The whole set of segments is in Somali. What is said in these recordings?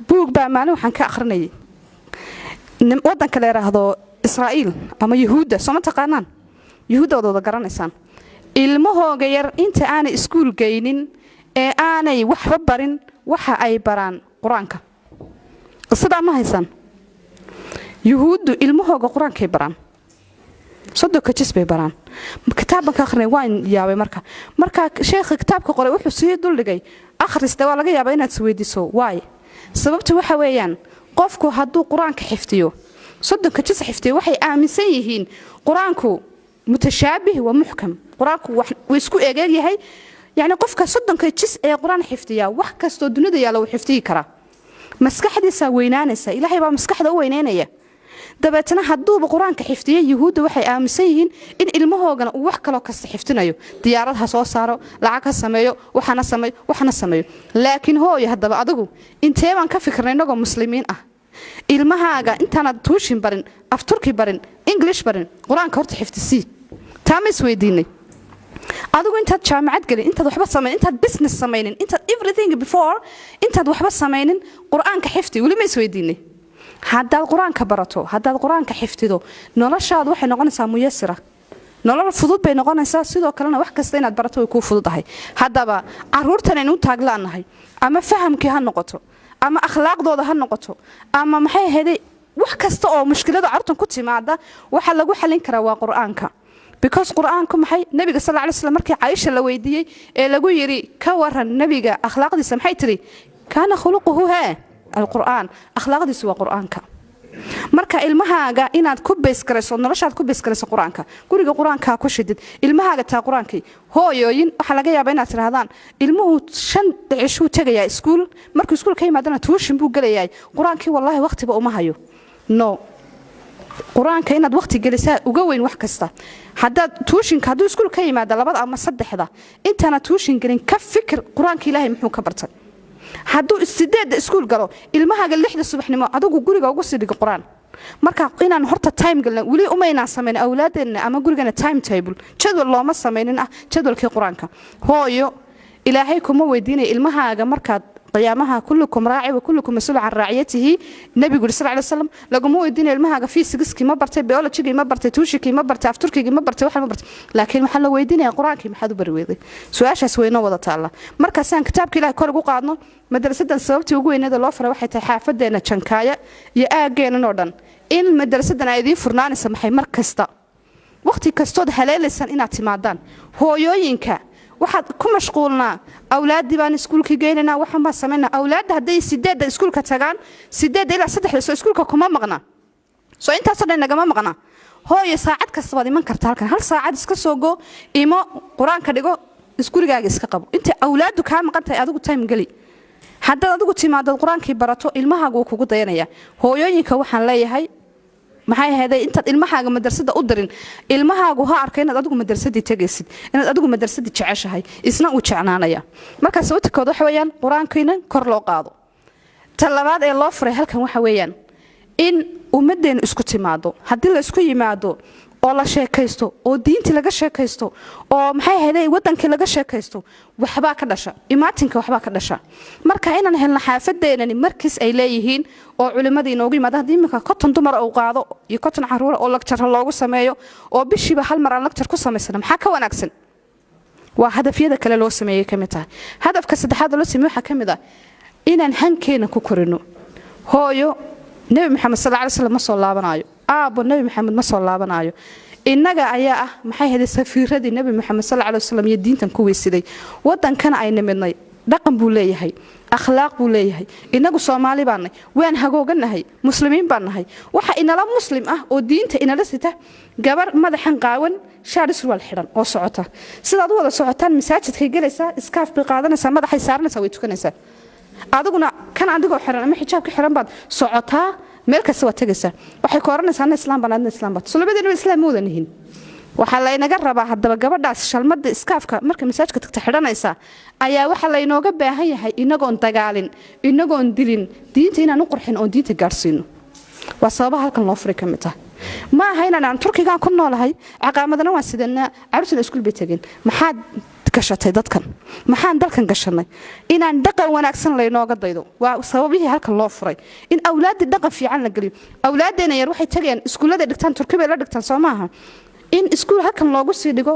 buug baa maalin waxaan ka akhrinayay wadanka la yiraahdo Israa'iil ama Yahuuda soo ma taqaanaan Yahuudooda garanaysaan ilmahooga yar inta aan iskuul geynin ee aanay waxba barin waxa ay baraan quraanka sida ma haysan Yahuudu ilmahooga quraanka baraan صدق كجسبي بران كتابك آخرين وين يابي مركا شيخ كتابك قرأ وحو سيد لقي آخر استوى لقي يابي إنها تسويدي سو واي سببته وحويان قفكو هادو قرآنك حفتيو صدق كجس حفتيو وحي آمن سيهين قرآنكو متشابه ومحكم قرآنكو ويسكو إيجاري هاي يعني قفك صدق كجس إيه قرآن حفتيا وحكستو دنيا يا لو حفتي كرا مسكح دي سوينانسا إلهي با مسكح دو وينانيا dabeetana hadduu quraanka xifdiyo yahuuda waxay aaminsan yihiin in ilmahoogana uu wax kale ka xifdinayo diyaarad ha soo saaro lacag ka sameeyo waxana sameeyo laakiin hooyo hadaba adigu intee baan ka fikirnay inaga muslimiin ah ilmahaaga intaana tuushin barin af turki barin english barin quraanka horta xifdisi taamis weydiinay adigu intaad jaamacad galin intaad waxba sameeynin intaad business sameeynin intaad everything before intaad waxba sameeynin quraanka xifdi wali ma isweydiinay هذا القرآن كبرته هذا القرآن كحفظه نلاشاد واحد نقول نسا ميسرة نلار فضول بين نقول نسا سيدو كلنا واحد كستين برته يكون فضول هاي هذا بقى عرورتنا إنه تاجلان هاي أما فهم كي هالنقطة أما أخلاق ضد هالنقطة أما محي هذي واحد كستو مشكلة عرضتهم كتير مع ده واحد لقوا حلين كروا قرآنك because قرآنكم حي النبي صلى الله عليه وسلم مركي عايشة لويدي لقوا يري كور النبي أخلاق دي سمحي تري كان خلقه ها القرآن أخلاق دي سوى قرآنك marka ilmahaaga inaad ku beeskarayso noloshaad ku beeskarayso quraanka guriga quraanka ku shidid ilmahaaga taa quraankii hooyooyin waxa laga yaabaa inaad tirahdaan ilmuhu 5 cisho tagaya iskuul markuu iskuul ka yimaadana tuushin buu galayaa quraankii wallahi waqtiba uma hayo no quraanka inaad waqti gelisaa uga weyn wax kasta haddaad tuushinka hadduu iskuul ka yimaado 2 ama 3 intaana tuushin gelin ka fikir quraanka ilaahay muxuu ka bartay hadduu sideeda iskuul galo ilmahaaga 6 subaxnimo adigu guriga ugu sii dhig quraan marka inaan horta time galna wali uma inaan sameyn awlaadeena ama gurigana time table jadwal looma sameynin jadwalkii quraanka hooyo ilaahay kuma weydiinay ilmahaaga markaad qiyaamaha kullukum raaci wa kullukum mas'uul an raaciyatihi nabiga sallallahu alayhi wasallam laguma weydiinay ilmahaaga physics ma bartay biology ma bartay tuushiki ma bartay afturkigi ma bartay wax ma bartay laakiin waxa la weydiinay quraanka maxaad u bari weeday su'aashaas weyna wada taala marka saan kitaabka ilaahay kor ugu qaadno madrasadan sababtii ugu weyneeda loo faray waxay tahay xaafadeena jankaaya iyo aageena oo dhan in madrasadan ay idin furnaanaysa maxay mar kasta waqti kastood haleelaysan inaad timaadaan hooyooyinka waxaad ku mashquulnaa awlaadii baan iskuulka geynana waxa ma sameeyna awlaad haday 8 iskuulka tagaan 8 ilaa 3 soo iskuulka kuma maqna soo intaas oo dhan nagama maqna hooyo saacad kasta wadi man kartaa halkan hal saacad iska soo go imo quraanka dhigo iskuulgaaga iska qabo inta awlaadu ka maqantay adigu time gali hadda adigu timaado quraankii barato ilmahaagu uu kugu dayanaya hooyooyinka waxaan leeyahay maxay ahayd intaad ilmahaaga madrasada u dirin ilmahaagu ha arkay inaad adigu madrasadii tagaysid inaad adigu madrasadii jeceshahay isna uu jecnaanaya marka sababtooda waxa weeyaan quraankiina kor loo qaado talabaad ee loo furay halkan waxa weeyaan in ummadeen isku timaado hadii la isku yimaado oo la sheekaysto oo diinta laga sheekaysto oo maxay ahayd wadankii laga sheekaysto waxba ka dhasha imaatinka waxba ka dhasha marka inaan helna xaafadeena markis ay leeyihiin oo culimada inoogu yimaadaan diimka konton dumar oo qaado iyo konton caruur oo lecture loogu sameeyo oo bishiiba hal mar aan lecture ku sameysana maxaa ka wanaagsan waa hadafyada kale loo sameeyay kamid tahay hadafka saddexaad loo sameeyo waxa kamid ah inaan hankeena ku korino hooyo nabi maxamed sallallahu alayhi wasallam soo laabanayo aabo nabi maxamed ma soo laabanayo inaga ayaa ah maxay haday safiiradii nabi maxamed sallallahu alayhi wasallam iyo diintan ku weesiday wadankana ay nimidnay dhaqan buu leeyahay akhlaaq buu leeyahay inagu Soomaali baanay waan hagooganahay muslimiin baanahay waxa inala muslim ah oo diinta inala sita gabar madaxan qaawan shaaris wal xiran oo socota sidaad wada socotaan masaajidka galaysa iskaaf bi qaadanaysa madaxay saarnaysa way tukanaysa adiguna kan adigoo xiran ama xijaabka xiran baad socotaa meel kasta waa tagaysa waxay ku oranaysaa islaam banaadna islaam baad sulubadina islaam moodanihin waxa la inaga rabaa hadaba gabadhaas shalmada iskaafka marka masaajidka tagta xiranaysa ayaa waxa la inooga baahan yahay inagoon dagaalin inagoon dilin diinta inaan u qurxin oo diinta gaarsiino waa sabab halkan loo furay kamid ah ma aha inaan turkiga ku noolahay aqaamadana waa sidana carruurta iskuul bay tageen maxaad gashatay dadkan maxaan dalkan gashanay inaan dhaqan wanaagsan laynooga daydo waa sababihii halkan loo furay in awlaadii dhaqan fiican la geliyo awlaadeena yar waxay tagayaan iskuulada dhigtaan turki bay la dhigtaan Soomaha in iskuul halkan loogu sii dhigo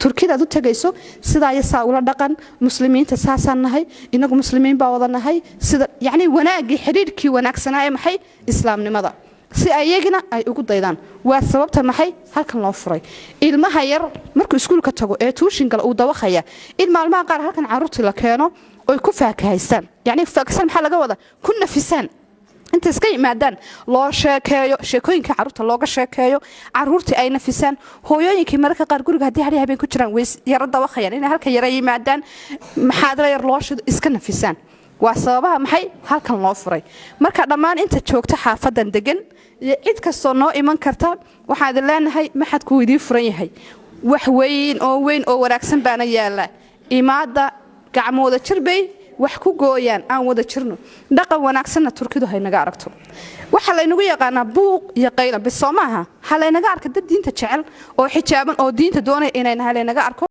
turkida u tagayso sida ay saawla dhaqan muslimiinta saasan nahay inagu muslimiin baa wada nahay sida yaani wanaagii xiriirkii wanaagsanaa maxay islaamnimada si ayagina ay ugu daydaan waa sababta maxay halkan loo furay ilmaha yar markuu iskuulka tago ee tuushin gal uu dawaqaya in maalmaha qaar halkan caruurtii la keeno oo ku faakahaystaan yaani faaksan waxa laga wada ku nafisaan inta iska yimaadaan loo sheekeeyo sheekooyinka caruurta looga sheekeeyo caruurtii ay nafisaan hooyooyinkii marka qaar guriga hadii hari habeen ku jiraan way yar dawaqayaan in halka yar yimaadaan maxaadra yar loo shido iska nafisaan waa sababaha maxay halkan loo furay marka dhammaan inta joogta xaafadan degan cid kastoo noo iman karta waxaad leenahay maxad ku idii furan yahay wax weyn oo wanaagsan baana yaala imaada gacmooda jirbay wax ku gooyaan aan wada jirno dhaqan wanaagsanna turkidu hay naga aragto waxa la inagu yaqaana buuq iyo qayla bisoomaha hal ay naga arka dad diinta jecel oo xijaaban oo diinta doonay inay naga arko